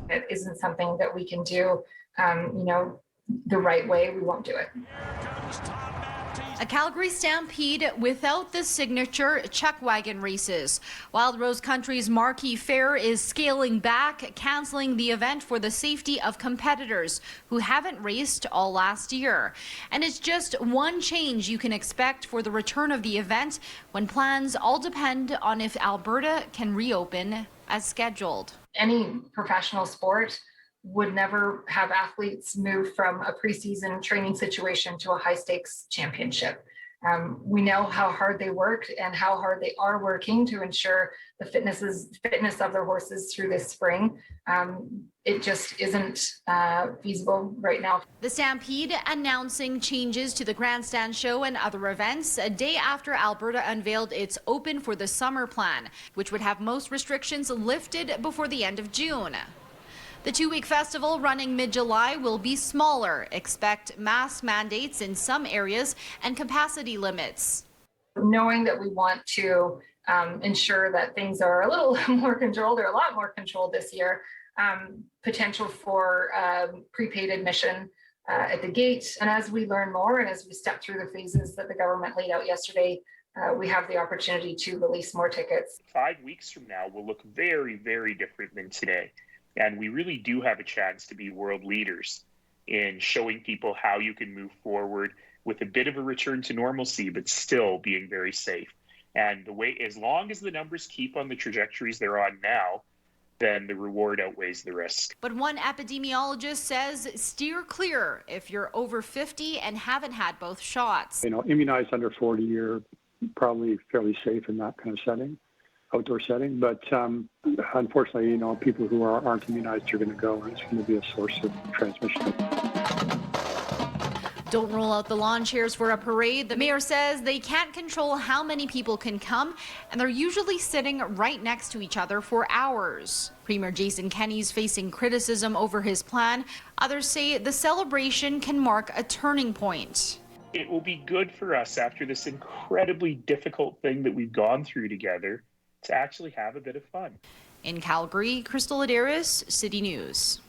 it isn't something that we can do, the right way, we won't do it. A Calgary Stampede without the signature chuckwagon races. Wild Rose Country's marquee fair is scaling back, canceling the event for the safety of competitors who haven't raced all last year. And it's just one change you can expect for the return of the event, when plans all depend on if Alberta can reopen as scheduled. Any professional sport would never have athletes move from a preseason training situation to a high stakes championship. We know how hard they worked and how hard they are working to ensure the fitness of their horses through this spring. It just isn't feasible right now. The Stampede announcing changes to the grandstand show and other events a day after Alberta unveiled its Open for the Summer plan, which would have most restrictions lifted before the end of June. The two-week festival running mid-July will be smaller. Expect mask mandates in some areas and capacity limits. Knowing that we want to ensure that things are a little more controlled, or a lot more controlled this year, potential for prepaid admission at the gate. And as we learn more and as we step through the phases that the government laid out yesterday, we have the opportunity to release more tickets. 5 weeks from now will look very, very different than today. And we really do have a chance to be world leaders in showing people how you can move forward with a bit of a return to normalcy, but still being very safe. And as long as the numbers keep on the trajectories they're on now, then the reward outweighs the risk. But one epidemiologist says steer clear if you're over 50 and haven't had both shots. Immunized under 40, you're probably fairly safe in that kind of setting. Outdoor setting, but unfortunately, people who aren't immunized are going to go, and it's going to be a source of transmission. Don't roll out the lawn chairs for a parade. The mayor says they can't control how many people can come, and they're usually sitting right next to each other for hours. Premier Jason Kenney's facing criticism over his plan. Others say the celebration can mark a turning point. It will be good for us after this incredibly difficult thing that we've gone through together to actually have a bit of fun. In Calgary, Crystal Adaris, City News.